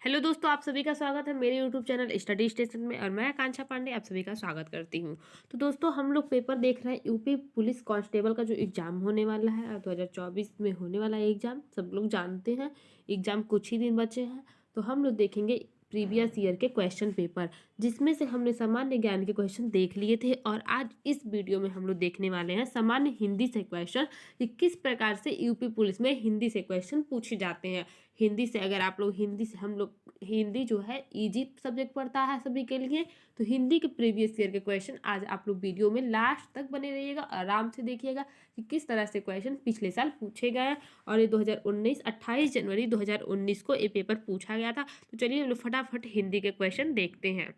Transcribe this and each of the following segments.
Hello दोस्तों, आप सभी का स्वागत है मेरे यूट्यूब चैनल स्टडी स्टेशन में और मैं आकांक्षा पांडे आप सभी का स्वागत करती हूं। तो दोस्तों, हम लोग पेपर देख रहे हैं यूपी पुलिस कांस्टेबल का जो एग्जाम होने वाला है और 2024 में होने वाला है एग्जाम। सब लोग जानते हैं एग्जाम कुछ ही दिन बचे हैं। तो हम लोग देखेंगे प्रीवियस ईयर के क्वेश्चन पेपर, जिसमें से हमने सामान्य ज्ञान के क्वेश्चन देख लिए थे। और आज इस वीडियो में हम लोग देखने वाले हैं सामान्य हिंदी से क्वेश्चन कि किस प्रकार से यूपी पुलिस में हिंदी से क्वेश्चन पूछे जाते हैं। हिंदी से अगर आप लोग हिंदी से हम लोग हिंदी जो है इजी सब्जेक्ट पढ़ता है सभी के लिए, तो हिंदी के प्रीवियस ईयर के क्वेश्चन आज आप लोग वीडियो में लास्ट तक बने रहिएगा, आराम से देखिएगा कि किस तरह से क्वेश्चन पिछले साल पूछे गए हैं। और ये 2019 28 जनवरी 2019 को ये पेपर पूछा गया था। तो चलिए हम लोग फटाफट हिंदी के क्वेश्चन देखते हैं।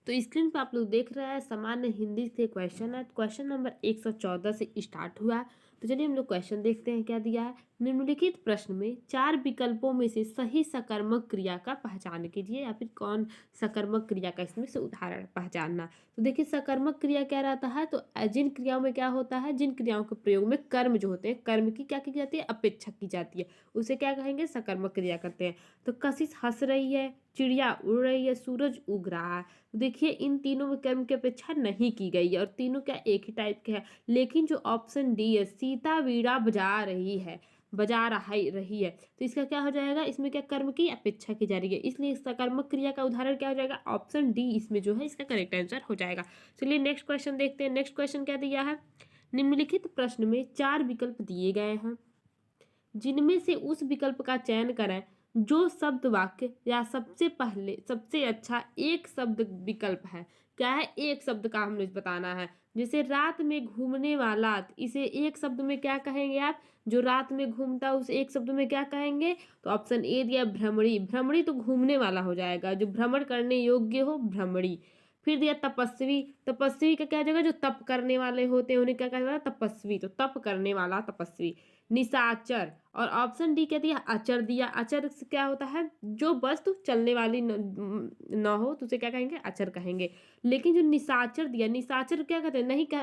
तो स्क्रीन पर आप लोग देख रहे हैं सामान्य हिंदी से क्वेश्चन है। क्वेश्चन नंबर 114 से स्टार्ट हुआ है। तो चलिए हम लोग क्वेश्चन देखते हैं क्या दिया है। निम्नलिखित प्रश्न में चार विकल्पों में से सही सकर्मक क्रिया का पहचान कीजिए, या फिर कौन सकर्मक क्रिया का इसमें से उदाहरण पहचानना। तो देखिए सकर्मक क्रिया क्या रहता है, तो जिन क्रियाओं में क्या होता है, जिन क्रियाओं के प्रयोग में कर्म जो होते हैं, कर्म की क्या की जाती है, अपेक्षा की जाती है, उसे क्या कहेंगे, सकर्मक क्रिया करते हैं। तो कशिश हंस रही है, चिड़िया उड़ रही है, सूरज उग रहा है। तो देखिए इन तीनों में कर्म की अपेक्षा नहीं की गई है और तीनों क्या एक ही टाइप के हैं। लेकिन जो ऑप्शन डी है, सीता वीणा बजा रही है, तो इसका क्या हो जाएगा, इसमें क्या कर्म की अपेक्षा की जा रही है, इसलिए सकर्मक क्रिया का उदाहरण क्या हो जाएगा, ऑप्शन डी इसमें जो है इसका करेक्ट आंसर हो जाएगा। चलिए नेक्स्ट क्वेश्चन देखते हैं। नेक्स्ट क्वेश्चन क्या दिया है। निम्नलिखित प्रश्न में चार विकल्प दिए गए हैं, जिनमें से उस विकल्प का चयन करें जो शब्द वाक्य या सबसे पहले सबसे अच्छा एक शब्द विकल्प है। क्या है, एक शब्द का हमने बताना है। जैसे रात में घूमने वाला, इसे एक शब्द में क्या कहेंगे आप, जो रात में घूमता है उसे एक शब्द में क्या कहेंगे। तो ऑप्शन ए दिया भ्रमणी, भ्रमणी तो घूमने वाला हो जाएगा, जो भ्रमण करने योग्य हो भ्रमणी। फिर दिया तपस्वी, तपस्वी का क्या हो जाएगा, जो तप करने वाले होते हैं उन्हें क्या कहा जाता है, तपस्वी, तो तप करने वाला तपस्वी। निशाचर, और ऑप्शन डी क्या दिया, अचर दिया। अचर से क्या होता है, जो वस्तु चलने वाली न हो तो उसे क्या कहेंगे, अचर कहेंगे। लेकिन जो निशाचर दिया, निशाचर क्या कहते हैं, नहीं कह,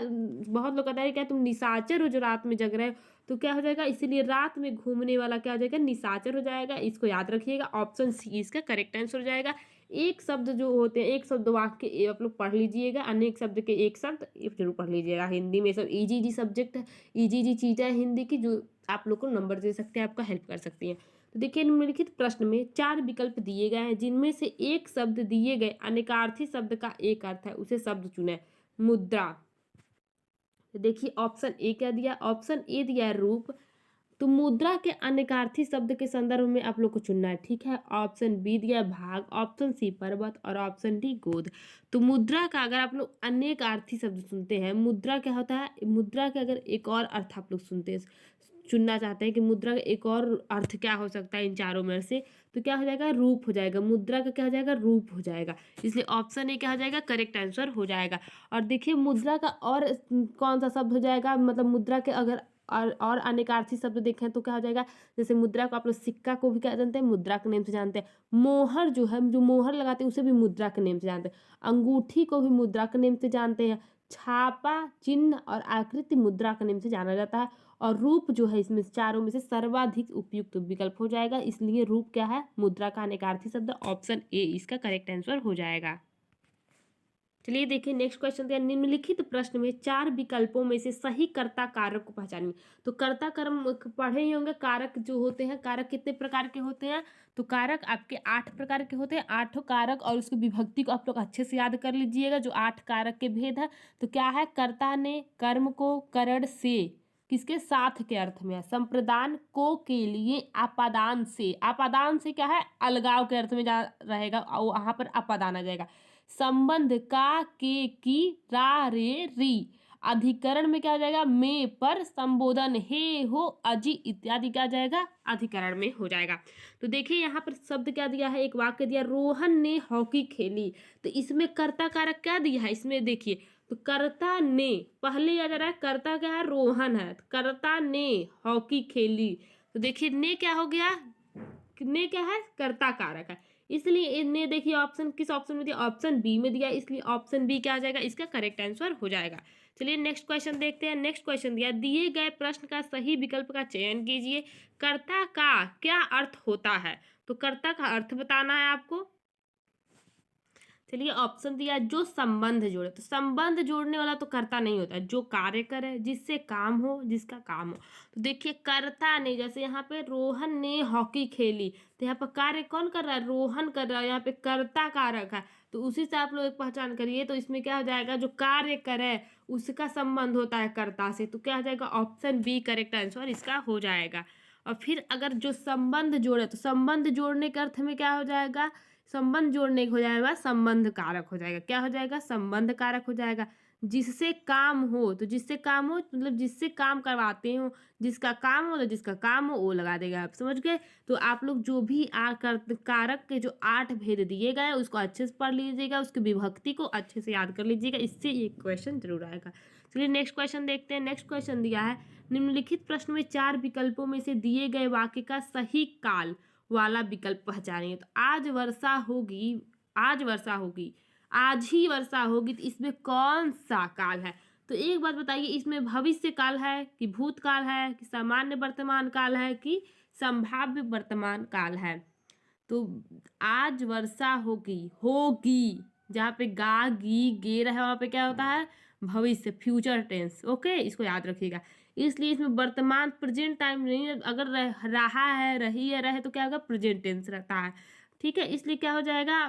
बहुत लोग कहते हैं क्या तुम निशाचर हो जो रात में जग रहे हो, तो क्या हो जाएगा, इसीलिए रात में घूमने वाला क्या हो जाएगा, निशाचर हो जाएगा। इसको याद रखिएगा, ऑप्शन सी इसका करेक्ट आंसर हो जाएगा। एक शब्द जो होते हैं, एक शब्द वाक्य आप लोग पढ़ लीजिएगा, अनेक शब्द के एक शब्द ये जरूर पढ़ लीजिएगा। हिंदी में सब इजी इजी सब्जेक्ट है, इजी इजी चीज़ें हैं हिंदी की, जो आप लोग को नंबर दे सकते हैं, आपका हेल्प कर सकती हैं। तो देखिए निम्नलिखित प्रश्न में चार विकल्प दिए गए हैं, जिनमें से एक शब्द दिए गए अनेकार्थी शब्द का एक अर्थ है, उसे शब्द चुने। मुद्रा, तो देखिए ऑप्शन ए क्या दिया, ऑप्शन ए दिया है रूप। तो मुद्रा के अनेकार्थी शब्द के संदर्भ में आप लोग को चुनना है, ठीक है। ऑप्शन बी दिया भाग, ऑप्शन सी पर्वत और ऑप्शन डी गोद। तो मुद्रा का अगर आप लोग अनेकार्थी शब्द सुनते हैं, मुद्रा क्या होता है, मुद्रा के अगर एक और अर्थ आप लोग सुनते हैं, चुनना चाहते हैं कि मुद्रा का एक और अर्थ क्या हो सकता है इन चारों में से, तो क्या हो जाएगा, रूप हो जाएगा। मुद्रा का क्या हो जाएगा, रूप हो जाएगा, इसलिए ऑप्शन ए क्या हो जाएगा, करेक्ट आंसर हो जाएगा। और देखिए मुद्रा का और कौन सा शब्द हो जाएगा, मतलब मुद्रा के अगर और अनेकार्थी शब्द देखें तो क्या हो जाएगा, जैसे मुद्रा को आप लोग सिक्का को भी क्या जानते हैं, मुद्रा के नेम से जानते हैं। मोहर जो है, जो मोहर लगाते हैं उसे भी मुद्रा के नेम से जानते हैं। अंगूठी को भी मुद्रा के नेम से जानते हैं। छापा, चिन्ह और आकृति मुद्रा के नेम से जाना जाता है। और रूप जो है इसमें चारों में से सर्वाधिक उपयुक्त विकल्प हो जाएगा, इसलिए रूप क्या है, मुद्रा का अनेकार्थी शब्द, ऑप्शन ए इसका करेक्ट आंसर हो जाएगा। चलिए देखिए नेक्स्ट क्वेश्चन दिया, निम्नलिखित प्रश्न में चार विकल्पों में से सही कर्ता कारक को पहचानिए। तो कर्ता कर्म पढ़े ही होंगे, कारक जो होते हैं, कारक कितने प्रकार के होते हैं, तो कारक आपके 8 प्रकार के होते हैं, 8 कारक, और उसकी विभक्ति को आप लोग अच्छे से याद कर लीजिएगा, जो 8 कारक के भेद है। तो क्या है, कर्ता ने कर्म को करण से किसके साथ के अर्थ में है, संप्रदान को के लिए आपादान से, आपादान से क्या है, अलगाव के अर्थ में जा रहेगा, और वहां पर आपादान आ जाएगा। संबंध का के की रा रे री, अधिकरण में क्या हो जाएगा, में पर संबोधन हे हो अजी इत्यादि क्या जाएगा, अधिकरण में हो जाएगा। तो देखिए यहाँ पर शब्द क्या दिया है, एक वाक्य दिया, रोहन ने हॉकी खेली। तो इसमें कर्ता कारक क्या दिया है, इसमें देखिए, तो कर्ता ने पहले आ जा रहा है, कर्ता क्या है, रोहन है, तो कर्ता ने हॉकी खेली। तो देखिए ने क्या हो गया, ने क्या है, कर्ता कारक है। इसलिए इन्हें देखिए ऑप्शन किस ऑप्शन में दिया, ऑप्शन बी में दिया, इसलिए ऑप्शन बी क्या आ जाएगा, इसका करेक्ट आंसर हो जाएगा। चलिए नेक्स्ट क्वेश्चन देखते हैं। नेक्स्ट क्वेश्चन दिया, दिए गए प्रश्न का सही विकल्प का चयन कीजिए। कर्ता का क्या अर्थ होता है? तो कर्ता का अर्थ बताना है आपको। चलिए ऑप्शन दिया, जो संबंध जोड़े, तो संबंध जोड़ने वाला तो कर्ता नहीं होता, जो कार्य करे, जिससे काम हो, जिसका काम हो। तो देखिए कर्ता ने, जैसे यहाँ पे रोहन ने हॉकी खेली, तो यहाँ पर कार्य कौन कर रहा है, रोहन कर रहा है, यहाँ पे कर्ता कारक है, तो उसी से आप लोग एक पहचान करिए। तो इसमें क्या हो जाएगा, जो कार्य करे उसका संबंध होता है कर्ता से, तो क्या हो जाएगा, ऑप्शन बी करेक्ट आंसर इसका हो जाएगा। और फिर अगर जो संबंध जोड़े, तो संबंध जोड़ने के अर्थ में क्या हो जाएगा, संबंध जोड़ने हो जाएगा संबंध कारक हो जाएगा, क्या हो जाएगा, संबंध कारक हो जाएगा। जिससे काम हो, तो जिससे काम हो मतलब जिससे काम करवाते हो, जिसका काम हो, तो जिसका काम हो वो लगा देगा, आप समझ गए। तो आप लोग जो भी कारक के जो 8 भेद दिए गए उसको अच्छे से पढ़ लीजिएगा, उसकी विभक्ति को अच्छे से याद कर लीजिएगा, इससे ये क्वेश्चन जरूर आएगा। चलिए नेक्स्ट क्वेश्चन देखते हैं। नेक्स्ट क्वेश्चन दिया है, निम्नलिखित प्रश्न में 4 विकल्पों में से दिए गए वाक्य का सही काल वाला विकल्प पहचानिए। तो आज वर्षा होगी, आज वर्षा होगी, आज ही वर्षा होगी, तो इसमें कौन सा काल है? तो एक बात बताइए, इसमें भविष्य काल है कि भूतकाल है कि सामान्य वर्तमान काल है कि संभाव्य वर्तमान काल है? तो आज वर्षा होगी, होगी जहाँ पे गा गी गे रहा है वहाँ पे क्या होता है, भविष्य, फ्यूचर टेंस। ओके, इसको याद रखिएगा। इसलिए इसमें वर्तमान प्रेजेंट टाइम नहीं है, अगर रहा है, रही है, रहे तो क्या होगा, प्रेजेंट टेंस रहता है। ठीक है, इसलिए क्या हो जाएगा,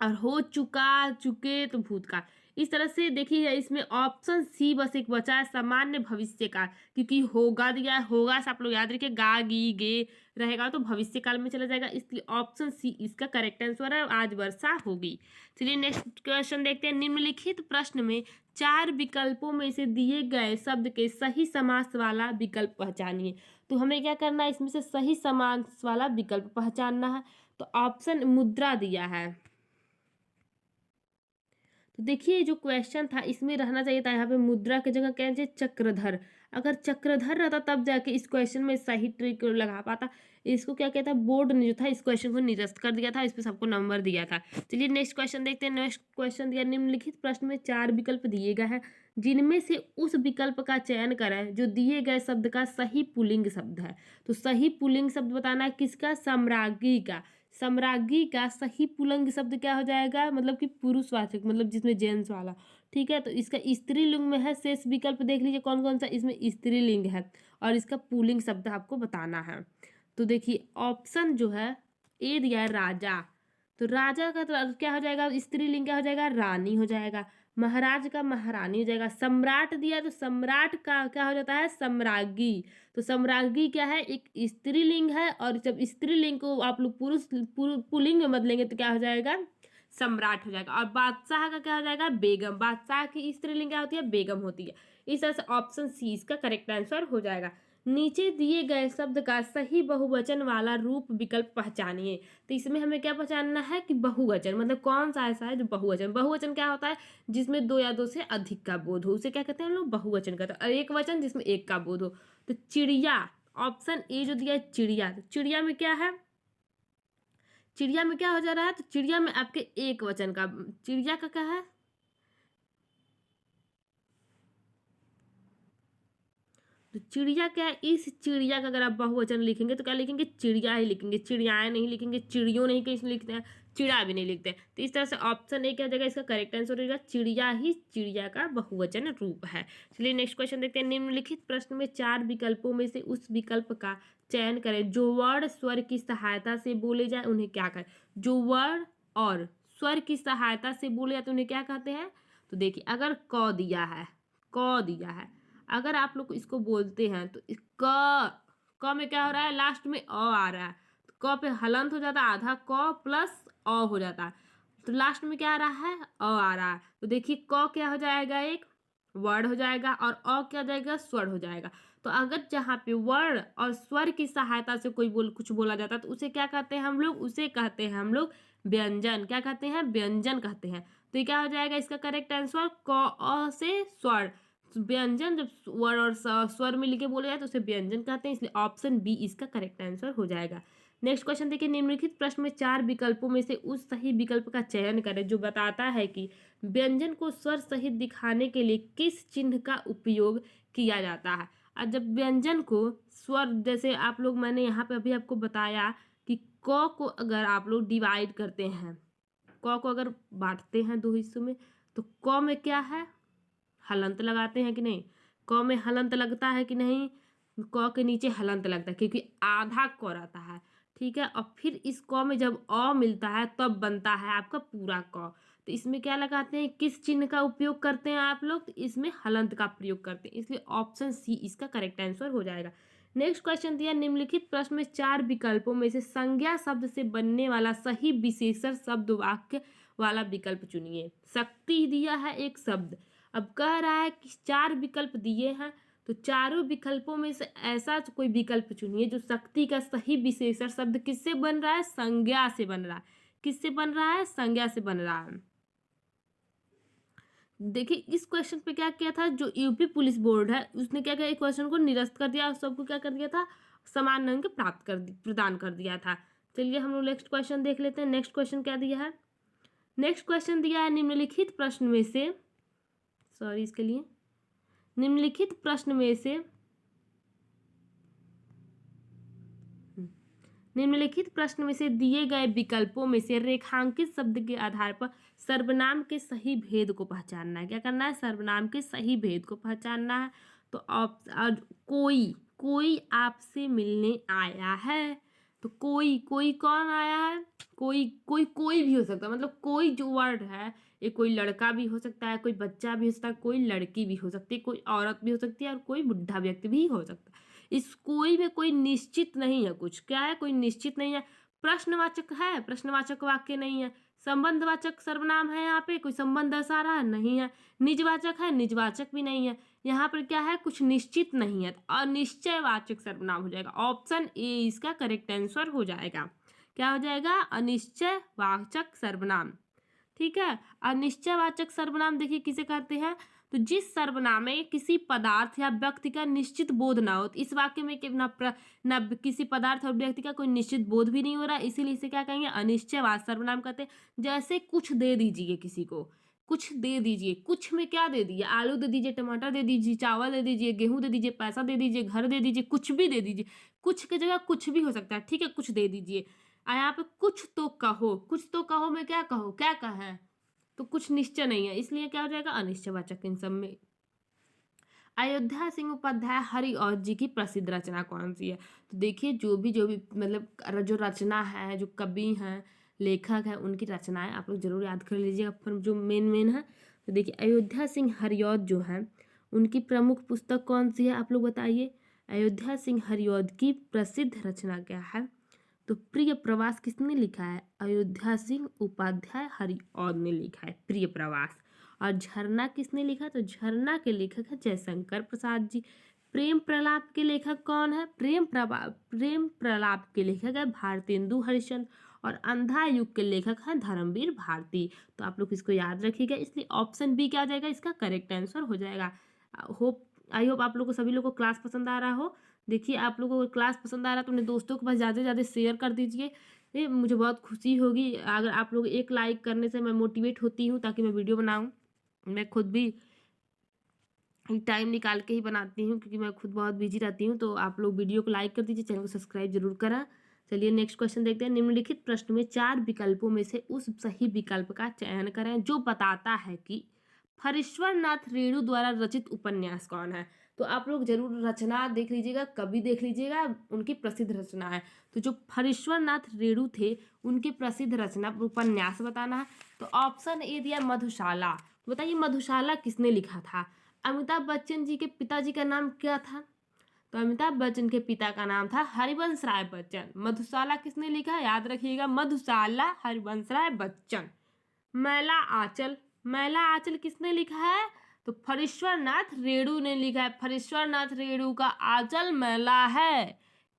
और हो चुका, चुके तो भूतकाल। इस तरह से देखिए इसमें ऑप्शन सी बस एक बचा है, सामान्य भविष्य काल, क्योंकि होगा दिया है, होगा से आप लोग याद रखिए, गा गी गे रहेगा तो भविष्य काल में चला जाएगा, इसलिए ऑप्शन सी इसका करेक्ट आंसर है, आज वर्षा होगी। चलिए नेक्स्ट क्वेश्चन देखते हैं। निम्नलिखित प्रश्न में 4 विकल्पों में से दिए गए शब्द के सही समास वाला विकल्प पहचानिए। तो हमें क्या करना है, इसमें से सही समास वाला विकल्प पहचानना है। तो ऑप्शन मुद्रा दिया है, तो देखिए जो क्वेश्चन था इसमें रहना चाहिए था यहाँ पे मुद्रा की जगह क्या चाहिए, चक्रधर। अगर चक्रधर रहता तब जाके इस क्वेश्चन में सही ट्रिक लगा पाता। इसको क्या कहता है, बोर्ड ने जो था इस क्वेश्चन को निरस्त कर दिया था, इस पे सबको नंबर दिया था। चलिए नेक्स्ट क्वेश्चन देखते हैं। नेक्स्ट क्वेश्चन दिया, निम्नलिखित प्रश्न में 4 विकल्प दिए गए हैं, जिनमें से उस विकल्प का चयन करें जो दिए गए शब्द का सही पुल्लिंग शब्द है। तो सही पुल्लिंग शब्द बताना है किसका, सम्राज्ञी का। सम्राज्ञी का सही पुल्लिंग शब्द क्या हो जाएगा, मतलब कि पुरुषवाचक, मतलब जिसमें जेंट्स वाला। ठीक है, तो इसका स्त्रीलिंग में है, शेष विकल्प देख लीजिए कौन कौन सा इसमें स्त्रीलिंग है, और इसका पुल्लिंग शब्द आपको बताना है। तो देखिए ऑप्शन जो है ए दिया है राजा, तो राजा का तो क्या हो जाएगा, स्त्रीलिंग क्या हो जाएगा, रानी हो जाएगा। महाराज का महारानी हो जाएगा। सम्राट दिया तो सम्राट का क्या हो जाता है, सम्राज्ञी। तो सम्राज्ञी क्या है, एक स्त्रीलिंग है, और जब स्त्रीलिंग को आप लोग पुल्लिंग में बदलेंगे तो क्या हो जाएगा, सम्राट हो जाएगा। और बादशाह का क्या हो जाएगा, बेगम। बादशाह की स्त्रीलिंग क्या होती है, बेगम होती है। इस तरह से ऑप्शन सी इसका करेक्ट आंसर हो जाएगा। नीचे दिए गए शब्द का सही बहुवचन वाला रूप विकल्प पहचानिए। तो इसमें हमें क्या पहचानना है कि बहुवचन मतलब कौन सा ऐसा है जो बहुवचन। बहुवचन क्या होता है, जिसमें 2 या 2 से अधिक का बोध हो, उसे क्या कहते हैं हम लोग, बहुवचन कहते हैं। और एक वचन जिसमें एक का बोध हो। तो चिड़िया, ऑप्शन ए जो दिया है चिड़िया, तो चिड़िया में क्या है, चिड़िया में क्या हो जा रहा है, तो चिड़िया में आपके एक वचन का, चिड़िया का क्या है, तो चिड़िया क्या है, इस चिड़िया का अगर आप बहुवचन लिखेंगे तो क्या लिखेंगे, चिड़िया ही लिखेंगे, चिड़ियाएं नहीं लिखेंगे, चिड़ियों नहीं कहीं लिखते हैं, चिड़ा भी नहीं लिखते हैं। तो इस तरह से ऑप्शन ए क्या जगह इसका करेक्ट आंसर होगा, चिड़िया ही चिड़िया का बहुवचन रूप है। चलिए नेक्स्ट क्वेश्चन देखते हैं। निम्नलिखित प्रश्न में 4 विकल्पों में से उस विकल्प का चयन करें जो वर्ण स्वर की सहायता से बोले जाए उन्हें क्या करें। जो वर्ण और स्वर की सहायता से बोले जाते उन्हें क्या कहते हैं। तो देखिए अगर क दिया है, क दिया है, अगर आप लोग इसको बोलते हैं तो क में क्या हो रहा है, लास्ट में अ आ रहा है, तो क पे हलंत हो जाता है, आधा क प्लस अ हो जाता है, तो लास्ट में क्या आ रहा है, अ आ रहा है। तो देखिए क क्या हो जाएगा, एक वर्ड हो जाएगा, और अ क्या हो जाएगा, स्वर हो जाएगा। तो अगर जहाँ पे वर्ण और स्वर की सहायता से कोई कुछ बोला जाता है तो उसे क्या कहते हैं हम लोग, उसे कहते हैं हम लोग व्यंजन। क्या कहते हैं, व्यंजन कहते हैं। तो ये क्या हो जाएगा इसका करेक्ट आंसर, क अ से स्वर, व्यंजन जब स्वर और स्वर मिल के बोले जाए तो उसे व्यंजन कहते हैं, इसलिए ऑप्शन बी इसका करेक्ट आंसर हो जाएगा। नेक्स्ट क्वेश्चन देखिए, निम्नलिखित प्रश्न में 4 विकल्पों में से उस सही विकल्प का चयन करें जो बताता है कि व्यंजन को स्वर सहित दिखाने के लिए किस चिन्ह का उपयोग किया जाता है। और जब व्यंजन को स्वर, जैसे आप लोग, मैंने यहाँ पे अभी आपको बताया कि क को अगर आप लोग डिवाइड करते हैं, क को अगर बांटते हैं दो हिस्सों में, तो क में क्या है, हलंत लगाते हैं कि नहीं, क में हलंत लगता है कि नहीं, क के नीचे हलंत लगता है क्योंकि आधा क रहता है, ठीक है। और फिर इस क में जब अ मिलता है तब बनता है आपका पूरा क। तो इसमें क्या लगाते हैं, किस चिन्ह का उपयोग करते हैं आप लोग, तो इसमें हलंत का प्रयोग करते हैं, इसलिए ऑप्शन सी इसका करेक्ट आंसर हो जाएगा। नेक्स्ट क्वेश्चन दिया, निम्नलिखित प्रश्न में 4 विकल्पों में से संज्ञा शब्द से बनने वाला सही विशेषण शब्द वाक्य वाला विकल्प चुनिए। शक्ति दिया है एक शब्द, अब कह रहा है कि 4 विकल्प दिए हैं, तो चारों विकल्पों में से ऐसा कोई विकल्प चुनिए जो शक्ति का सही विशेषण शब्द किससे बन रहा है, संज्ञा से बन रहा है। किससे बन रहा है, संज्ञा से बन रहा है। देखिए इस क्वेश्चन पे क्या किया था, जो यूपी पुलिस बोर्ड है उसने क्या किया, एक क्वेश्चन को निरस्त कर दिया और सबको क्या कर दिया था, समान अंक प्रदान कर दिया था। चलिए हम लोग नेक्स्ट क्वेश्चन देख लेते हैं। नेक्स्ट क्वेश्चन क्या दिया है, नेक्स्ट क्वेश्चन दिया है, निम्नलिखित प्रश्न में से, सॉरी इसके लिए, निम्नलिखित प्रश्न में से निम्नलिखित प्रश्न में से दिए गए विकल्पों में से रेखांकित शब्द के आधार पर सर्वनाम के सही भेद को पहचानना है। क्या करना है, सर्वनाम के सही भेद को पहचानना है। तो कोई आपसे मिलने आया है, तो कोई कौन आया है, कोई भी हो सकता है, मतलब कोई जो वर्ड है ये कोई लड़का भी हो सकता है, कोई बच्चा भी हो सकता है, कोई लड़की भी हो सकती है, कोई औरत भी हो सकती है और कोई बुढ़ा व्यक्ति भी हो सकता है। इस कोई में कोई निश्चित नहीं है, कुछ क्या है, कोई निश्चित नहीं है। प्रश्नवाचक है, प्रश्नवाचक वाक्य नहीं है। संबंधवाचक सर्वनाम है, यहाँ पे कोई संबंध दर्शा रहा है, नहीं है। निजवाचक है, निजवाचक भी नहीं है। यहाँ पर क्या है, कुछ निश्चित नहीं है, तो अनिश्चयवाचक सर्वनाम हो जाएगा। ऑप्शन ए इसका करेक्ट आंसर हो जाएगा। क्या हो जाएगा, अनिश्चयवाचक सर्वनाम। ठीक है, अनिश्चयवाचक सर्वनाम देखिए किसे कहते हैं, तो जिस सर्वनाम में किसी पदार्थ या व्यक्ति का निश्चित बोध ना हो। तो इस वाक्य में ना किसी पदार्थ और व्यक्ति का कोई निश्चित बोध भी नहीं हो रहा, इसीलिए इसे क्या कहेंगे, अनिश्चयवाचक सर्वनाम कहते हैं। जैसे कुछ दे दीजिए किसी को, कुछ दे दीजिए, कुछ में क्या दे दीजिए, आलू दे दीजिए, टमाटर दे दीजिए, चावल दे दीजिए, गेहूं दे दीजिए, पैसा दे दीजिए, घर दे दीजिए, कुछ भी दे दीजिए। कुछ की जगह कुछ भी हो सकता है, ठीक है, कुछ दे दीजिए। यहाँ पे कुछ तो कहो, कुछ तो कहो में क्या कहो, क्या कहा, तो कुछ निश्चय नहीं है, इसलिए क्या हो जाएगा, अनिश्चयवाचक इन सब में। अयोध्या सिंह उपाध्याय हरिऔध जी की प्रसिद्ध रचना कौन सी है। तो देखिए जो भी मतलब जो रचना है, जो कवि हैं, लेखक हैं, उनकी रचनाएं आप लोग जरूर याद कर लीजिएगा, पर जो मेन है। तो देखिए अयोध्या सिंह हरिऔध जो है उनकी प्रमुख पुस्तक कौन सी है, आप लोग बताइए। अयोध्या सिंह हरिऔध की प्रसिद्ध रचना क्या है, तो प्रिय प्रवास किसने लिखा है, अयोध्या सिंह उपाध्याय हरिऔध ने लिखा है प्रिय प्रवास। और झरना किसने लिखा, तो झरना के लेखक है जयशंकर प्रसाद जी। प्रेम प्रलाप के लेखक कौन है, प्रेम प्रलाप के लेखक है भारतेंदु हरिश्चंद्र। और अंधा युग के लेखक हैं धर्मवीर भारती। तो आप लोग इसको याद रखिएगा, इसलिए ऑप्शन बी क्या आ जाएगा, इसका करेक्ट आंसर हो जाएगा। आई होप आप लोग को, सभी लोग को क्लास पसंद आ रहा हो। देखिए आप लोगों को क्लास पसंद आ रहा है तो अपने दोस्तों के पास ज़्यादा से ज़्यादा शेयर कर दीजिए, ये मुझे बहुत खुशी होगी। अगर आप लोग एक लाइक करने से मैं मोटिवेट होती हूँ ताकि मैं वीडियो बनाऊँ। मैं खुद भी टाइम निकाल के ही बनाती हूँ क्योंकि मैं खुद बहुत बिजी रहती हूँ। तो आप लोग वीडियो को लाइक कर दीजिए, चैनल को सब्सक्राइब जरूर करा। चलिए नेक्स्ट क्वेश्चन देखते हैं। निम्नलिखित प्रश्न में 4 विकल्पों में से उस सही विकल्प का चयन करें जो बताता है कि फरीश्वर नाथ रेणु द्वारा रचित उपन्यास कौन है। तो आप लोग जरूर रचना देख लीजिएगा, कवि देख लीजिएगा, उनकी प्रसिद्ध रचना है। तो जो फरीश्वर नाथ रेणु थे उनकी प्रसिद्ध रचना उपन्यास बताना है। तो ऑप्शन ए दिया मधुशाला। बताइए मधुशाला किसने लिखा था। अमिताभ बच्चन जी के पिताजी का नाम क्या था, तो अमिताभ बच्चन के पिता का नाम था हरिवंश राय बच्चन। मधुशाला किसने लिखा, याद रखिएगा, मधुशाला हरिवंश राय बच्चन। मैला आंचल किसने लिखा है, तो फरीश्वर नाथ रेणु ने लिखा है। फरीश्वर नाथ रेणु का आंचल मैला है,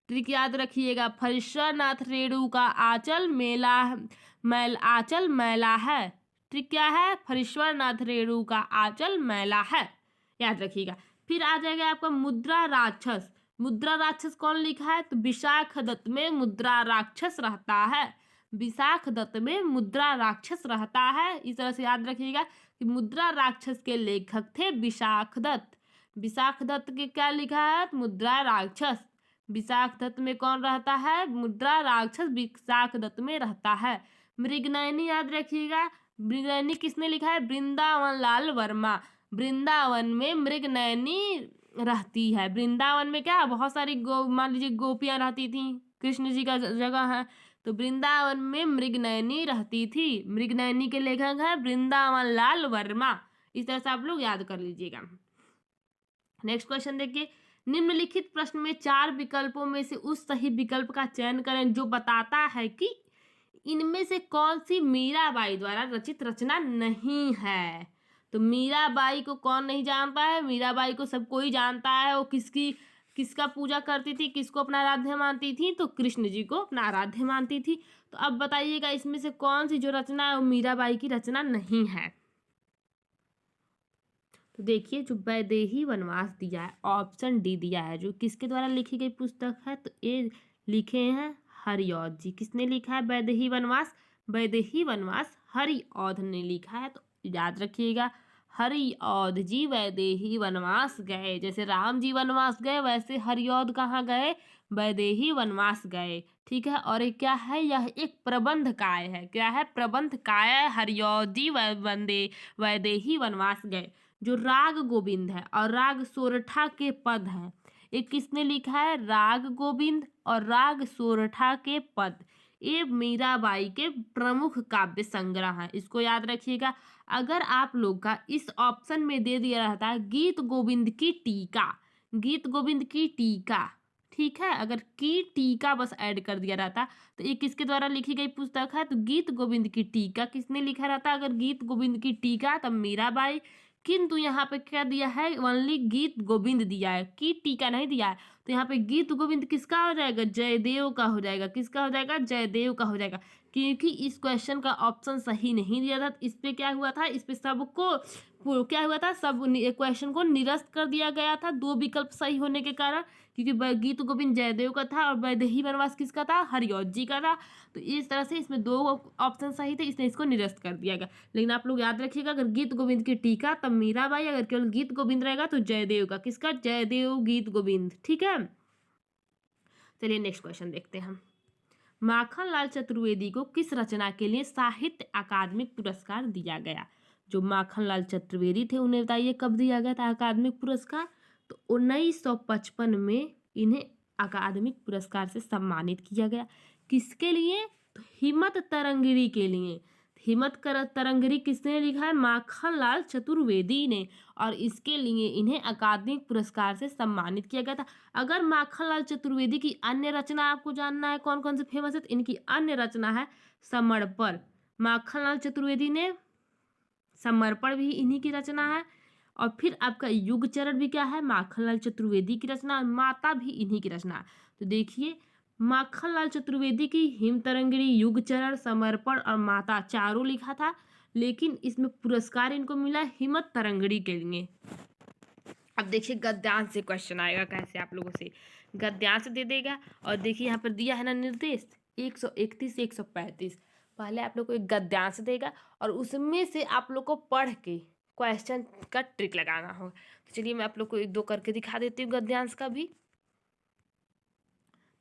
ट्रिक याद रखिएगा, फरीश्वर नाथ रेणु का आंचल मैला है। ट्रिक क्या है, फरीश्वर नाथ रेणु का आंचल मैला है, याद रखिएगा। फिर आ जाएगा आपका मुद्रा राक्षस। मुद्रा राक्षस कौन लिखा है? तो विशाख दत्त में मुद्रा राक्षस रहता है। विशाख दत्त में मुद्रा राक्षस रहता है। इस तरह से याद रखिएगा कि मुद्रा राक्षस के लेखक थे विशाख दत्त। विशाख दत्त के क्या लिखा है? मुद्रा राक्षस। विशाख दत्त में कौन रहता है? मुद्रा राक्षस विशाख दत्त में रहता है। मृगनयनी याद रखिएगा। मृगनयनी किसने लिखा है? वृंदावन लाल वर्मा। वृंदावन में मृगनयनी रहती है। वृंदावन में क्या बहुत सारी मान लीजिए गोपियां रहती थी, कृष्ण जी का जगह है, तो वृंदावन में मृगनयनी रहती थी। मृगनयनी के लेखक है वृंदावन लाल वर्मा। इस तरह से आप लोग याद कर लीजिएगा। नेक्स्ट क्वेश्चन देखिए, निम्नलिखित प्रश्न में 4 विकल्पों में से उस सही विकल्प का चयन करें जो बताता है कि इनमें से कौन सी मीराबाई द्वारा रचित रचना नहीं है। तो मीराबाई को कौन नहीं जानता है? मीराबाई को सब कोई जानता है। वो किसका पूजा करती थी, किसको अपना आराध्य मानती थी? तो कृष्ण जी को अपना आराध्य मानती थी। तो अब बताइएगा इसमें से कौन सी जो रचना है वो मीराबाई की रचना नहीं है। तो देखिए जो वैदेही वनवास दिया है, ऑप्शन डी दिया है, जो किसके द्वारा लिखी गई पुस्तक है? तो ये लिखे हैं हरिऔध जी। किसने लिखा है वैदेही वनवास? वैदेही वनवास हरिऔध ने लिखा है। तो याद रखिएगा हरिऔध जी वैदेही वनवास गए। जैसे राम जी वनवास गए वैसे हरिऔध कहाँ गए? वैदेही वनवास गए। ठीक है। और ये क्या है? यह एक प्रबंध काय है। क्या है? प्रबंध काय। हरिऔध जी वैदेही वनवास गए। जो राग गोविंद है और राग सोरठा के पद हैं, ये किसने लिखा है? राग गोविंद और राग सोरठा के पद, ये मीराबाई के प्रमुख काव्य संग्रह है। इसको याद रखिएगा। अगर आप लोग का इस ऑप्शन में दे दिया रहता है गीत गोविंद की टीका, गीत गोविंद की टीका, ठीक है, अगर की टीका बस ऐड कर दिया रहता तो ये किसके द्वारा लिखी गई पुस्तक है? तो गीत गोविंद की टीका किसने लिखा रहता? अगर गीत गोविंद की टीका तब मीराबाई। किंतु यहाँ पे क्या दिया है? ओनली गीत गोविंद दिया है, की टीका नहीं दिया है। तो यहाँ पे गीत गोविंद किसका हो जाएगा? जयदेव का हो जाएगा। किसका हो जाएगा? जयदेव का हो जाएगा। क्योंकि इस क्वेश्चन का ऑप्शन सही नहीं दिया था। इस पे क्या हुआ था? इस पे सबको क्या हुआ था? सब क्वेश्चन को निरस्त कर दिया गया था 2 विकल्प सही होने के कारण। क्योंकि गीत गोविंद जयदेव का था और वैदेही वनवास किसका था? हरिऔध जी का था। तो इस तरह से इसमें 2 ऑप्शन सही थे, इसने इसको निरस्त कर दिया गया। लेकिन आप लोग याद रखिएगा अगर गीत गोविंद की टीका तब मीराबाई, अगर केवल गीत गोविंद रहेगा तो जयदेव का। किसका? जयदेव गीत गोविंद। ठीक है। चलिए नेक्स्ट क्वेश्चन देखते हैं हम। माखनलाल चतुर्वेदी को किस रचना के लिए साहित्य अकादमिक पुरस्कार दिया गया? जो माखनलाल चतुर्वेदी थे उन्हें बताइए कब दिया गया था अकादमिक पुरस्कार? तो 1955 में इन्हें अकादमिक पुरस्कार से सम्मानित किया गया। किसके लिए? तो हिम्मत तरंगिणी के लिए। हिम्मत तरंगिणी किसने लिखा है? माखनलाल चतुर्वेदी ने। और इसके लिए इन्हें अकादमिक पुरस्कार से सम्मानित किया गया था। अगर माखनलाल चतुर्वेदी की अन्य रचना आपको जानना है कौन कौन से फेमस है, तो इनकी अन्य रचना है समर्पण। माखनलाल चतुर्वेदी ने समर्पण भी इन्हीं की रचना है। और फिर आपका युग चरण भी क्या है? माखनलाल चतुर्वेदी की रचना। माता भी इन्हीं की रचना है। तो देखिए माखनलाल चतुर्वेदी की हिम तरंगिणी, युग चरण, समर्पण और माता चारों लिखा था, लेकिन इसमें पुरस्कार इनको मिला हिम्मत तरंगिणी के लिए। अब देखिए गद्यांश से क्वेश्चन आएगा कैसे आप लोगों से। गद्यांश दे देगा और देखिए यहाँ पर दिया है ना निर्देश 131 से 135। पहले आप लोग को एक गद्यांश देगा और उसमें से आप लोग को पढ़ के क्वेश्चन का ट्रिक लगाना होगा। तो चलिए मैं आप लोग को 1-2 करके दिखा देती हूँ गद्यांश का भी।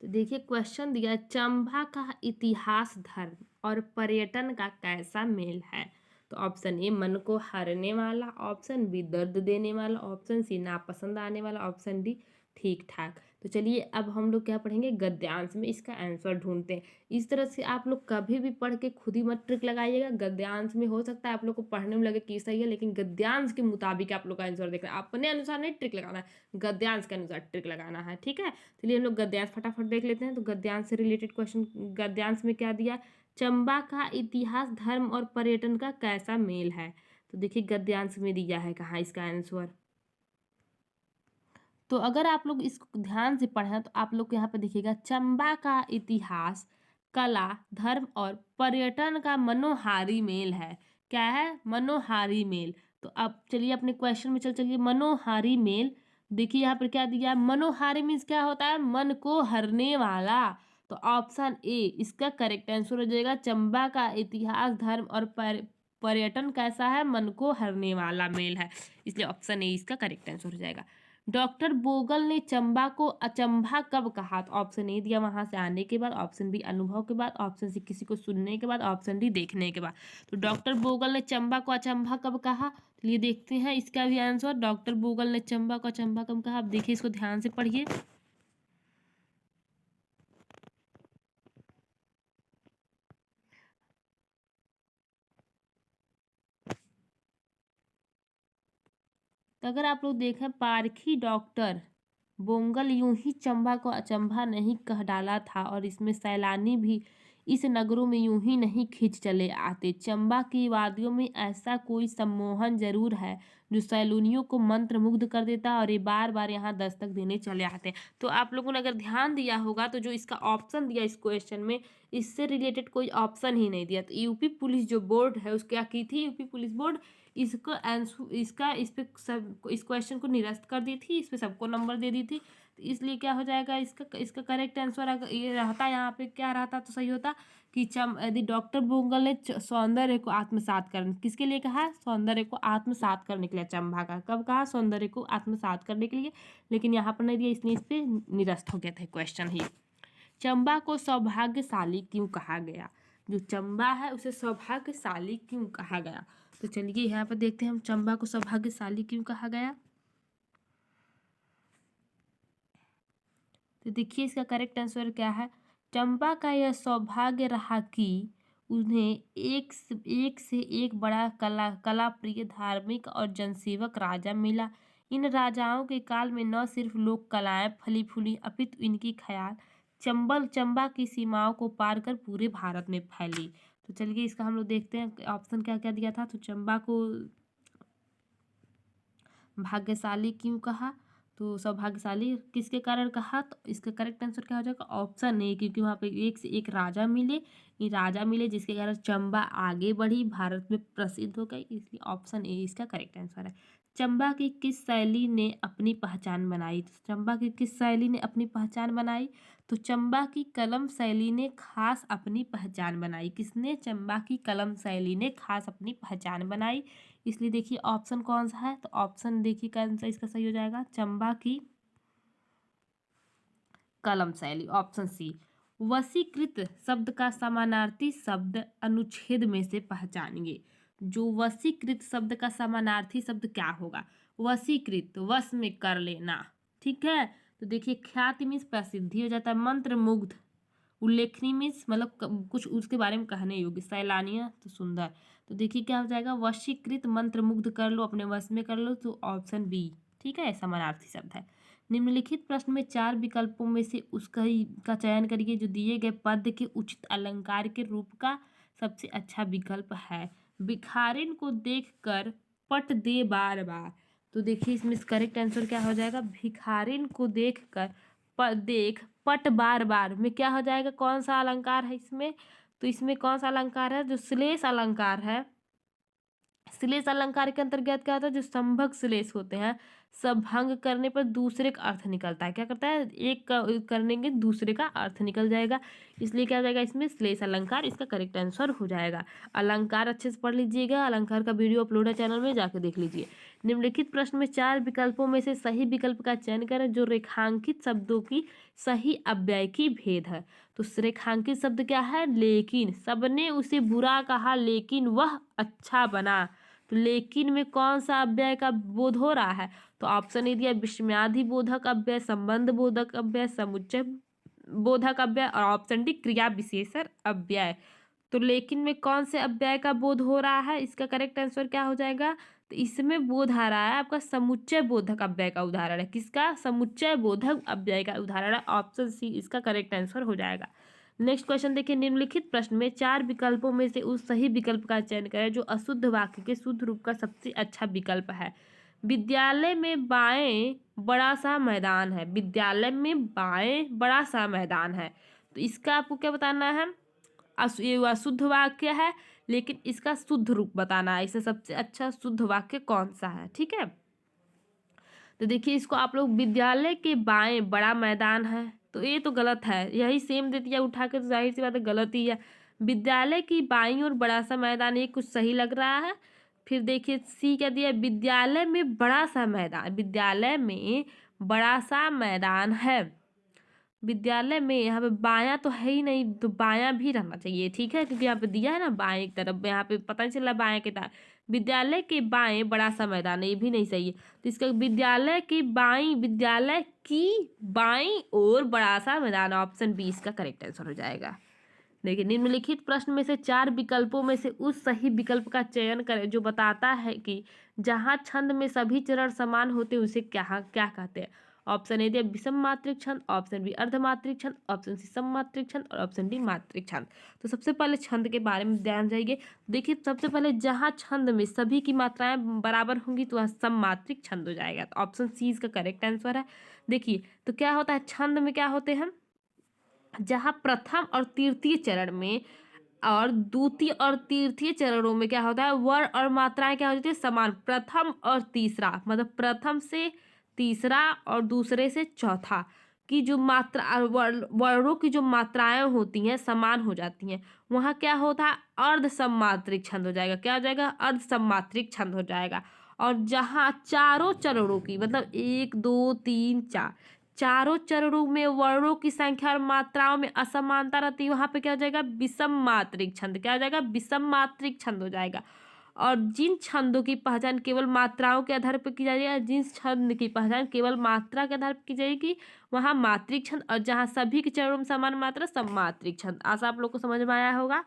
तो देखिए क्वेश्चन दिया, चंबा का इतिहास, धर्म और पर्यटन का कैसा मेल है? तो ऑप्शन ए मन को हरने वाला, ऑप्शन बी दर्द देने वाला, ऑप्शन सी नापसंद आने वाला, ऑप्शन डी ठीक ठाक। तो चलिए अब हम लोग क्या पढ़ेंगे? गद्यांश में इसका आंसर ढूंढते हैं। इस तरह से आप लोग कभी भी पढ़ के खुद ही मत ट्रिक लगाइएगा। गद्यांश में हो सकता है आप लोग को पढ़ने में लगे कि सही है, लेकिन गद्यांश के मुताबिक आप लोग का आंसर देखना है। अपने अनुसार नहीं ट्रिक लगाना है, गद्यांश के अनुसार ट्रिक लगाना है। ठीक है। चलिए हम लोग गद्यांश फटाफट देख लेते हैं। तो गद्यांश से रिलेटेड क्वेश्चन, गद्यांश में क्या दिया? चंबा का इतिहास, धर्म और पर्यटन का कैसा मेल है? तो देखिए गद्यांश में दिया है कहाँ इसका आंसर। तो अगर आप लोग इसको ध्यान से पढ़ें तो आप लोग को यहाँ पे देखिएगा चंबा का इतिहास, कला, धर्म और पर्यटन का मनोहारी मेल है। क्या है? मनोहारी मेल। तो अब चलिए अपने क्वेश्चन में चलिए। मनोहारी मेल, देखिए यहाँ पर क्या दिया है, मनोहारी मीन्स क्या होता है, मन को हरने वाला। तो ऑप्शन ए इसका करेक्ट आंसर हो जाएगा। चंबा का इतिहास, धर्म और पर्यटन कैसा है, मन को हरने वाला मेल है, इसलिए ऑप्शन ए इसका करेक्ट आंसर हो जाएगा। डॉक्टर बोगल ने चंबा को अचंभा कब कहा, तो ऑप्शन ए दिया वहां से आने के बाद, ऑप्शन बी अनुभव के बाद, ऑप्शन सी किसी को सुनने के बाद, ऑप्शन डी देखने के बाद। तो डॉक्टर बोगल ने चंबा को अचंभा कब कहा, चलिए देखते हैं इसका भी आंसर। डॉक्टर बोगल ने चंबा को अचंभा कब कहा, आप देखिए इसको ध्यान से पढ़िए। तो अगर आप लोग देखें, पारखी डॉक्टर बोंगल यूं ही चंबा को अचंभा नहीं कह डाला था, और इसमें सैलानी भी इस नगरों में यूं ही नहीं खिंच चले आते। चंबा की वादियों में ऐसा कोई सम्मोहन जरूर है जो सैलानियों को मंत्र मुग्ध कर देता, और ये बार बार यहाँ दस्तक देने चले आते हैं। तो आप लोगों ने अगर ध्यान दिया होगा तो जो इसका ऑप्शन दिया इस क्वेश्चन में, इससे रिलेटेड कोई ऑप्शन ही नहीं दिया। तो यूपी पुलिस जो बोर्ड है उसको क्या की थी, यूपी पुलिस बोर्ड इसको आंसर इसका इस पे सब इस क्वेश्चन को निरस्त कर दी थी, इस पे सबको नंबर दे दी थी। तो इसलिए क्या हो जाएगा, इसका करेक्ट आंसर अगर ये रहता, यहाँ पे क्या रहता तो सही होता कि यदि डॉक्टर बोंगल ने सौंदर्य को आत्मसात करने, किसके लिए कहा, सौंदर्य को आत्मसात करने के लिए चंबा का कब कहा, सौंदर्य को आत्मसात करने के लिए, लेकिन यहाँ पर नहीं दिया, इसने इस पे निरस्त हो गया था क्वेश्चन ही। चंबा को सौभाग्यशाली क्यों कहा गया, जो चंबा है उसे सौभाग्यशाली क्यों कहा गया। तो चलिए यहाँ पर देखते हैं हम चंबा को सौभाग्यशाली क्यों कहा गया। तो देखिए इसका करेक्ट आंसर क्या है। चंपा का यह सौभाग्य रहा कि उन्हें एक से एक बड़ा कला प्रिय धार्मिक और जनसेवक राजा मिला। इन राजाओं के काल में न सिर्फ लोक कलाएं फली फूली, अपितु इनकी ख्याल चंबा की सीमाओं को पार कर पूरे भारत में फैली। तो चलिए इसका हम लोग देखते हैं ऑप्शन क्या क्या दिया था। तो चंबा को भाग्यशाली क्यों कहा, तो सौभाग्यशाली किसके कारण कहा, तो इसका करेक्ट आंसर क्या हो जाएगा, ऑप्शन ए, क्योंकि वहाँ पे एक से एक राजा मिले, ये राजा मिले जिसके कारण चंबा आगे बढ़ी, भारत में प्रसिद्ध हो गई, इसलिए ऑप्शन ए इसका करेक्ट आंसर है। चंबा की किस शैली ने अपनी पहचान बनाई, तो चंबा की किस शैली ने अपनी पहचान बनाई, तो चंबा की कलम शैली ने खास अपनी पहचान बनाई। किसने, चंबा की कलम शैली ने खास अपनी पहचान बनाई, इसलिए देखिए ऑप्शन कौन सा है, तो ऑप्शन देखिए कौन सा इसका सही हो जाएगा, चंबा की कलम शैली, ऑप्शन सी। वशीकृत शब्द का समानार्थी शब्द अनुच्छेद में से पहचानिए। जो वशीकृत शब्द का समानार्थी शब्द क्या होगा, वशीकृत वश में कर लेना, ठीक है। तो देखिए ख्याति मीन्स प्रसिद्धि हो जाता है, मंत्र मुग्ध, उल्लेखनीय मीन्स मतलब कुछ उसके बारे में कहने योग्य, सैलानिया तो सुंदर। तो देखिए क्या हो जाएगा, वशीकृत मंत्र मुग्ध कर लो, अपने वश में कर लो, तो ऑप्शन बी, ठीक है, समानार्थी शब्द है। निम्नलिखित प्रश्न में चार विकल्पों में से उसका का चयन करिए जो दिए गए पद के उचित अलंकार के रूप का सबसे अच्छा विकल्प है। भिखारिन को देखकर पट दे बार बार, तो देखिए इसमें करेक्ट आंसर क्या हो जाएगा, भिखारिन को देखकर पट बार बार में क्या हो जाएगा, कौन सा अलंकार है इसमें, तो इसमें कौन सा अलंकार है, जो श्लेष अलंकार है। श्लेष अलंकार के अंतर्गत क्या होता है, जो संभग श्लेष होते हैं, सभंग करने पर दूसरे का अर्थ निकलता है, क्या करता है, एक का करने के दूसरे का अर्थ निकल जाएगा, इसलिए क्या हो जाएगा इसमें श्लेष अलंकार इसका करेक्ट आंसर हो जाएगा। अलंकार अच्छे से पढ़ लीजिएगा, अलंकार का वीडियो अपलोड है चैनल में, जाकर देख लीजिए। निम्नलिखित प्रश्न में चार विकल्पों में से सही विकल्प का चयन करें जो रेखांकित शब्दों की सही अव्यय की भेद है। तो रेखांकित शब्द क्या है, लेकिन, सबने उसे बुरा कहा लेकिन वह अच्छा बना, तो लेकिन में कौन सा अव्यय का बोध हो रहा है, तो ऑप्शन ए दिया, विस्मयादि बोधक अव्यय, संबंध बोधक अव्यय, समुच्चय बोधक अव्यय, और ऑप्शन डी क्रिया विशेषण अव्यय। तो लेकिन में कौन से अव्यय का बोध हो रहा है, इसका करेक्ट आंसर क्या हो जाएगा, तो इसमें बोध आ रहा है आपका समुच्चय बोधक अव्यय का उदाहरण है, किसका, समुच्चय बोधक अव्यय का उदाहरण है, ऑप्शन सी इसका करेक्ट आंसर हो जाएगा। नेक्स्ट क्वेश्चन देखिए, निम्नलिखित प्रश्न में चार विकल्पों में से उस सही विकल्प का चयन करें जो अशुद्ध वाक्य के शुद्ध रूप का सबसे अच्छा विकल्प है। विद्यालय में बाएं बड़ा सा मैदान है, विद्यालय में बाएं बड़ा सा मैदान है, तो इसका आपको क्या बताना है, ये अशुद्ध वाक्य है, लेकिन इसका शुद्ध रूप बताना है। इससे सबसे अच्छा शुद्ध वाक्य कौन सा है, ठीक है। तो देखिए इसको आप लोग, विद्यालय के बाएं बड़ा मैदान है, तो ये तो गलत है, यही सेम दे दिया उठा के, तो जाहिर सी बात है गलत ही है। विद्यालय की बाईं ओर बड़ा सा मैदान, ये कुछ सही लग रहा है। फिर देखिए सी क्या दिया, विद्यालय में बड़ा सा मैदान, विद्यालय में बड़ा सा मैदान है। विद्यालय में यहाँ पे बायां तो है ही नहीं, तो बायां भी रहना चाहिए, ठीक है, क्योंकि यहाँ पे दिया है ना बाएं की तरफ, यहाँ पे पता नहीं चल रहा बाएं की तरफ। विद्यालय के बाएं बड़ा सा मैदान है, ये भी नहीं सही है। तो इसका विद्यालय की बाईं, विद्यालय की बाईं ओर बड़ा सा मैदान, ऑप्शन बी इसका करेक्ट आंसर हो जाएगा। देखिए निम्नलिखित प्रश्न में से 4 विकल्पों में से उस सही विकल्प का चयन करें जो बताता है कि जहाँ छंद में सभी चरण समान होते उसे क्या क्या कहते हैं। ऑप्शन ए दिया विषम मात्रिक छंद, ऑप्शन बी अर्धमात्रिक छंद, ऑप्शन सी सममात्रिक छंद और ऑप्शन डी मात्रिक छंद। तो सबसे पहले छंद के बारे में ध्यान जाइए। देखिए सबसे पहले जहाँ छंद में सभी की मात्राएं बराबर होंगी तो वह सममात्रिक छंद हो जाएगा, तो ऑप्शन सी इसका करेक्ट आंसर है। देखिए तो क्या होता है, छंद में क्या होते हैं, जहाँ प्रथम और तृतीय चरण में और द्वितीय और तृतीय चरणों में क्या होता है, वर्ण और मात्राएं क्या होती है समान। प्रथम और तीसरा, मतलब प्रथम से तीसरा और दूसरे से चौथा की जो मात्रा, वर्णों की जो मात्राएं होती हैं समान हो जाती हैं, वहाँ क्या होता है अर्ध सममात्रिक छंद हो जाएगा। क्या हो जाएगा, अर्ध सममात्रिक छंद हो जाएगा। और जहाँ चारों चरणों की, मतलब 1 2 3 4, चारों चरणों में वर्णों की संख्या और मात्राओं में असमानता रहती है, वहां पे क्या हो जाएगा विषम मात्रिक छंद। क्या हो जाएगा, विषम मात्रिक छंद हो जाएगा। और जिन छंदों की पहचान केवल मात्राओं के आधार पर की जाएगी, जिस छंद की पहचान केवल मात्रा के आधार पर की जाएगी वहां मात्रिक छंद, और जहां सभी के चरणों में समान मात्रा सममात्रिक छंद। आशा आप लोग को समझ में आया होगा।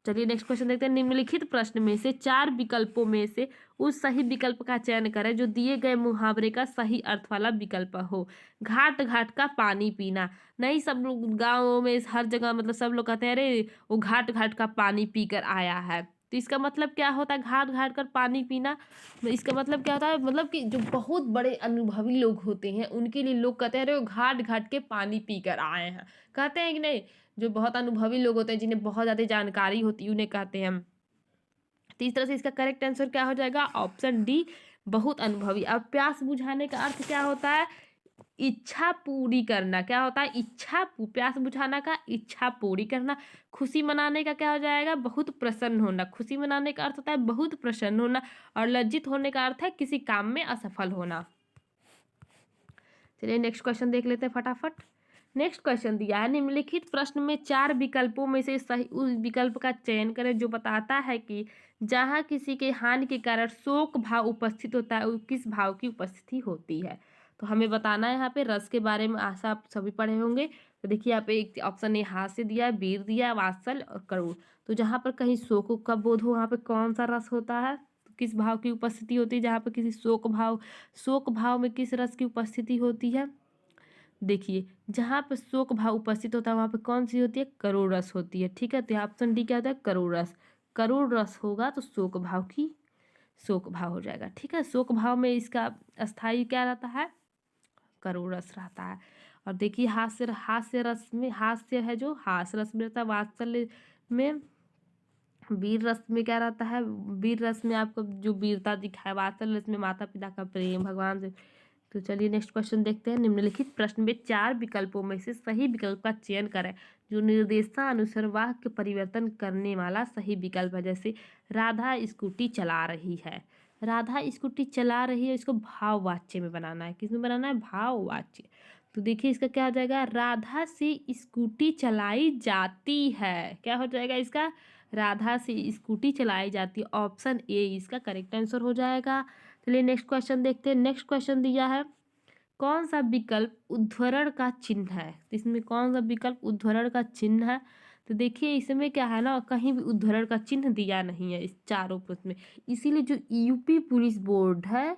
चलिए नेक्स्ट क्वेश्चन देखते हैं। निम्नलिखित प्रश्न में से 4 विकल्पों में से उस सही विकल्प का चयन करें जो दिए गए मुहावरे का सही अर्थ वाला विकल्प हो। घाट घाट का पानी पीना, नहीं सब लोग गाँवों में हर जगह मतलब सब लोग कहते हैं अरे वो घाट घाट का पानी पीकर आया है, तो इसका मतलब क्या होता है घाट घाट कर पानी पीना। इसका मतलब क्या होता है, मतलब कि जो बहुत बड़े अनुभवी लोग होते हैं उनके लिए लोग कहते हैं अरे वो घाट घाट के पानी पीकर आए हैं, कहते हैं कि नहीं। जो बहुत अनुभवी लोग होते हैं जिन्हें बहुत ज़्यादा जानकारी होती है उन्हें कहते हैं हम। तो इस तरह से इसका करेक्ट आंसर क्या हो जाएगा, ऑप्शन डी बहुत अनुभवी। अब प्यास बुझाने का अर्थ क्या होता है, इच्छा पूरी करना। क्या होता है, प्यास बुझाना का इच्छा पूरी करना। खुशी मनाने का क्या हो जाएगा, बहुत प्रसन्न होना। खुशी मनाने का अर्थ होता है बहुत प्रसन्न होना। और लज्जित होने का अर्थ है किसी काम में असफल होना। चलिए नेक्स्ट क्वेश्चन देख लेते हैं फटाफट। नेक्स्ट क्वेश्चन दिया है निम्नलिखित प्रश्न में 4 विकल्पों में से सही उस विकल्प का चयन करें जो बताता है कि जहाँ किसी के हानि के कारण शोक भाव उपस्थित होता है किस भाव की उपस्थिति होती है। तो हमें बताना है यहाँ पे रस के बारे में, आशा आप सभी पढ़े होंगे। तो देखिए यहाँ पे एक ऑप्शन ए हास्य दिया है, वीर दिया है, वात्सल्य और करुण। तो जहाँ पर कहीं शोक का बोध हो वहाँ पे कौन सा रस होता है, तो किस भाव की उपस्थिति होती है, जहाँ पर किसी शोक भाव में किस रस की उपस्थिति होती है। देखिए जहाँ पे शोक भाव उपस्थित होता है वहाँ पे कौन सी होती है, करुण रस होती है, ठीक है। तो ऑप्शन डी क्या होता है, करुण रस। करुण रस होगा तो शोक भाव हो जाएगा, ठीक है। शोक भाव में इसका स्थायी क्या रहता है, करुण रस रहता है। और देखिए हास्य रस में, हास्य है जो हास्य रस में रहता है। वात्सल्य में, वीर रस में क्या रहता है, वीर रस में आपको जो वीरता दिखाए। वात्सल्य रस में माता पिता का प्रेम, भगवान से। तो चलिए नेक्स्ट क्वेश्चन देखते हैं। निम्नलिखित प्रश्न में 4 विकल्पों में से सही विकल्प का चयन करें जो निर्देशानुसार वाक्य परिवर्तन करने वाला सही विकल्प है। जैसे राधा स्कूटी चला रही है, राधा स्कूटी चला रही है, इसको भाववाच्य में बनाना है। किसमें बनाना है, भाववाच्य। तो देखिए इसका क्या हो जाएगा, राधा से स्कूटी चलाई जाती है। क्या हो जाएगा इसका, राधा से स्कूटी चलाई जाती है। ऑप्शन ए इसका करेक्ट आंसर हो जाएगा। चलिए नेक्स्ट क्वेश्चन देखते हैं। नेक्स्ट क्वेश्चन दिया है कौन सा विकल्प उद्धरण का चिन्ह है। तो इसमें कौन सा विकल्प उद्धरण का चिन्ह है। तो देखिए इसमें क्या है ना, कहीं भी उद्धरण का चिन्ह दिया नहीं है इस चारों प्रश्न में, इसीलिए जो यूपी पुलिस बोर्ड है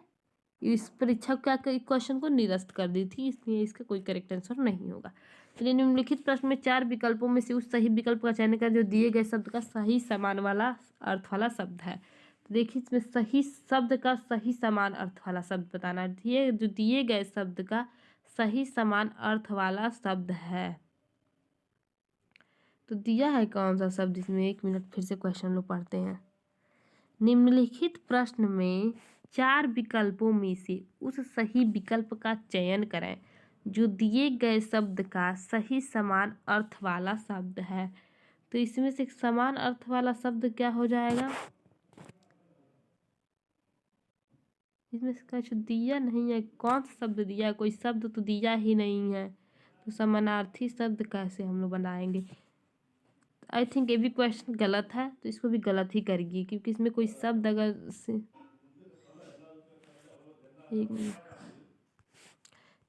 इस परीक्षा क्या क्वेश्चन को निरस्त कर दी थी, इसलिए इसका कोई करेक्ट आंसर नहीं होगा। चलिए निम्नलिखित प्रश्न में 4 विकल्पों में से उस सही विकल्प का चयन कर जो दिए गए शब्द का सही समान वाला अर्थ वाला शब्द है। तो देखिए इसमें सही शब्द का सही समान अर्थ वाला शब्द बताना है। ये जो दिए गए शब्द का सही समान अर्थ वाला शब्द है, तो दिया है कौन सा शब्द इसमें, 1 मिनट फिर से क्वेश्चन लो पढ़ते हैं। निम्नलिखित प्रश्न में 4 विकल्पों में से उस सही विकल्प का चयन करें जो दिए गए शब्द का सही समान अर्थ वाला शब्द है। तो इसमें से समान अर्थ वाला शब्द क्या हो जाएगा, इसमें से कुछ दिया नहीं है, कौन सा शब्द दिया है, कोई शब्द तो दिया ही नहीं है, तो समानार्थी शब्द कैसे हम लोग बनाएंगे। आई थिंक ये भी क्वेश्चन गलत है, तो इसको भी गलत ही करेगी क्योंकि इसमें कोई शब्द अगर से 1 मिनट,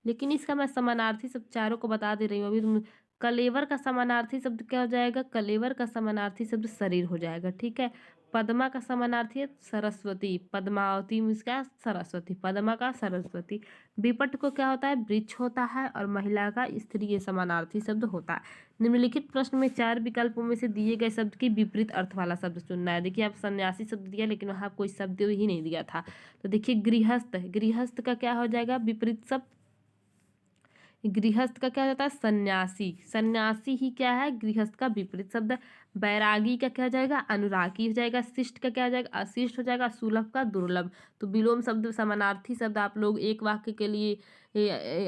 लेकिन इसका मैं समानार्थी शब्द चारों को बता दे रही हूँ अभी तुम। कलेवर का समानार्थी शब्द क्या हो जाएगा, कलेवर का समानार्थी शब्द शरीर हो जाएगा, ठीक है। पद्मा का समानार्थी है सरस्वती, पद्मावती मीन्स क्या, सरस्वती, पद्मा का सरस्वती। विपट को क्या होता है, वृक्ष होता है, और महिला का स्त्री, ये समानार्थी शब्द होता है। निम्नलिखित प्रश्न में 4 विकल्पों में से दिए गए शब्द की विपरीत अर्थ वाला शब्द चुनना है। देखिए आप सन्यासी शब्द दिया लेकिन वहाँ कोई शब्द ही नहीं दिया था। तो देखिए गृहस्थ है, गृहस्थ का क्या हो जाएगा विपरीत शब्द, गृहस्थ का क्या हो जाता है सन्यासी, सन्यासी ही क्या है गृहस्थ का विपरीत शब्द है। बैरागी का क्या हो जाएगा अनुरागी हो जाएगा। शिष्ट का क्या हो जाएगा अशिष्ट हो जाएगा। सुलभ का दुर्लभ। तो विलोम शब्द समानार्थी शब्द आप लोग एक वाक्य के लिए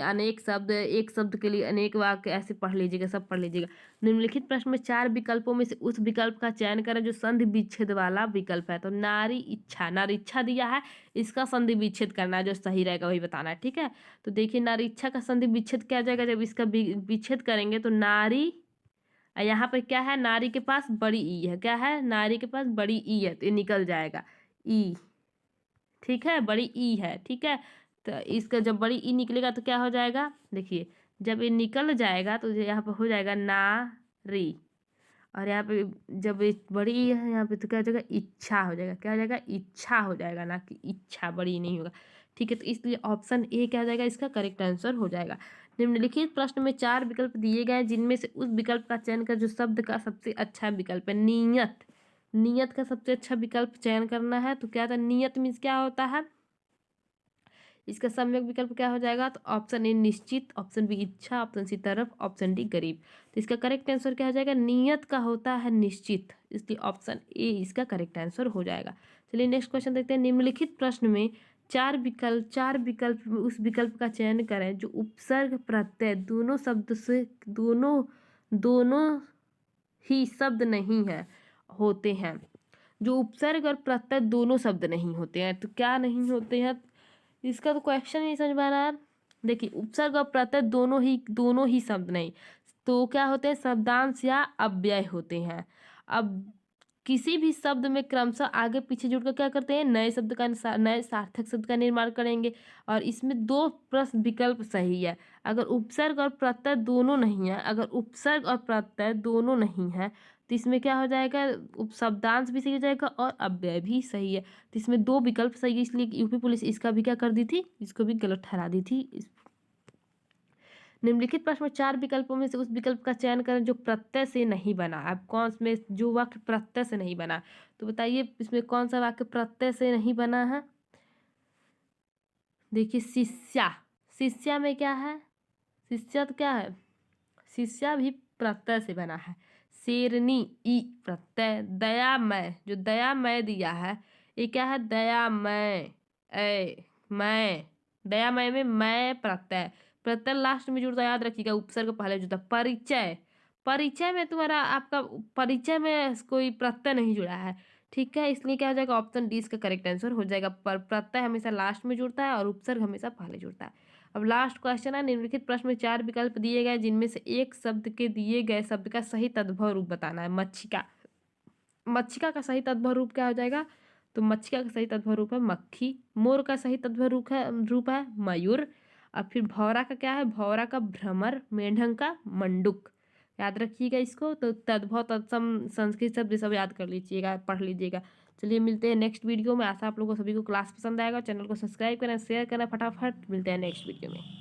अनेक शब्द, एक शब्द के लिए अनेक वाक्य, ऐसे पढ़ लीजिएगा, सब पढ़ लीजिएगा। निम्नलिखित प्रश्न में 4 विकल्पों में से उस विकल्प का चयन करें जो संधि विच्छेद वाला विकल्प है। तो नारी इच्छा, नारी इच्छा दिया है, इसका संधि विच्छेद करना है, जो सही रहेगा वही बताना है, ठीक है। तो देखिए नारी इच्छा का संधि विच्छेद क्या जाएगा, जब इसका विच्छेद करेंगे तो नारी, यहाँ पे क्या है नारी के पास बड़ी ई है, क्या है नारी के पास बड़ी ई है, तो ये निकल जाएगा ई, ठीक है, बड़ी ई है, ठीक है। तो इसका जब बड़ी ई निकलेगा तो क्या हो जाएगा, देखिए जब ये निकल जाएगा तो यहाँ पे हो जाएगा नारी, और यहाँ पे जब ये बड़ी ई है यहाँ पे तो क्या हो जाएगा इच्छा हो जाएगा, क्या हो जाएगा इच्छा हो जाएगा, ना कि इच्छा, बड़ी नहीं होगा, ठीक है। तो इसलिए ऑप्शन ए क्या हो जाएगा इसका करेक्ट आंसर हो जाएगा। निम्नलिखित प्रश्न में 4 विकल्प दिए गए जिनमें से उस विकल्प का चयन कर जो शब्द का सबसे अच्छा विकल्प है। नियत, नियत का सबसे अच्छा विकल्प चयन करना है। तो क्या था नियत मीन्स क्या होता है, इसका सम्यक विकल्प क्या हो जाएगा, तो ऑप्शन ए निश्चित, ऑप्शन बी इच्छा, ऑप्शन सी तरफ, ऑप्शन डी गरीब। तो इसका करेक्ट आंसर क्या हो जाएगा, नियत का होता है निश्चित, इसलिए ऑप्शन ए इसका करेक्ट आंसर हो जाएगा। चलिए नेक्स्ट क्वेश्चन देखते हैं। निम्नलिखित प्रश्न में 4 विकल्प में उस विकल्प का चयन करें जो उपसर्ग प्रत्यय दोनों शब्द से दोनों ही शब्द नहीं है होते हैं, जो उपसर्ग और प्रत्यय दोनों शब्द नहीं होते हैं। तो क्या नहीं होते हैं, इसका तो क्वेश्चन नहीं समझ में आ रहा है। देखिए उपसर्ग और प्रत्यय दोनों ही शब्द नहीं, तो क्या होते हैं शब्दांश या अव्यय होते हैं। अब किसी भी शब्द में क्रमशः आगे पीछे जुड़कर क्या करते हैं नए शब्द का, नए सार्थक शब्द का निर्माण करेंगे, और इसमें 2 प्रश्न विकल्प सही है। अगर उपसर्ग और प्रत्यय दोनों नहीं है, अगर उपसर्ग और प्रत्यय दोनों नहीं है तो इसमें क्या हो जाएगा शब्दांश भी सही हो जाएगा और अव्यय भी सही है। तो इसमें 2 विकल्प सही है, इसलिए यूपी पुलिस इसका भी क्या कर दी थी, इसको भी गलत ठहरा दी थी। निम्नलिखित प्रश्न में 4 विकल्पों में से उस विकल्प का चयन करें जो प्रत्यय से नहीं बना। अब कौन में जो वाक्य प्रत्यय से नहीं बना, तो बताइए इसमें कौन सा वाक्य प्रत्यय से नहीं बना है। देखिए शिष्या, शिष्या में क्या है, शिष्या तो क्या है, शिष्या भी प्रत्यय से बना है। शेरनी ई प्रत्यय। दयामय, जो दयामय दिया है ये क्या है दयामय, ए मैं, दयामय में मैं प्रत्यय, प्रत्यय लास्ट में जुड़ता याद रखिएगा, उपसर्ग पहले जुड़ता। परिचय, परिचय में तुम्हारा आपका परिचय में कोई प्रत्यय नहीं जुड़ा है, ठीक है, इसलिए क्या हो जाएगा ऑप्शन डी इसका करेक्ट आंसर हो जाएगा। पर प्रत्यय हमेशा लास्ट में जुड़ता है और उपसर्ग हमेशा पहले जुड़ता है। अब लास्ट क्वेश्चन है। निम्नलिखित प्रश्न में 4 विकल्प दिए गए जिनमें से एक शब्द के दिए गए शब्द का सही तद्भव रूप बताना है। मच्छिका, मच्छिका का सही तद्भव रूप क्या हो जाएगा, तो मच्छिका का सही तद्भव रूप है मक्खी। मोर का सही तद्भव रूप है मयूर। और फिर भौरा का क्या है, भौरा का भ्रमर। मेंढक का मंडूक। याद रखिएगा इसको, तो तद्भव तत्सम संस्कृत शब्द सब याद कर लीजिएगा, पढ़ लीजिएगा। चलिए मिलते हैं नेक्स्ट वीडियो में। आशा आप लोगों को सभी को क्लास पसंद आएगा। चैनल को सब्सक्राइब करें, शेयर करें, फटाफट मिलते हैं नेक्स्ट वीडियो में।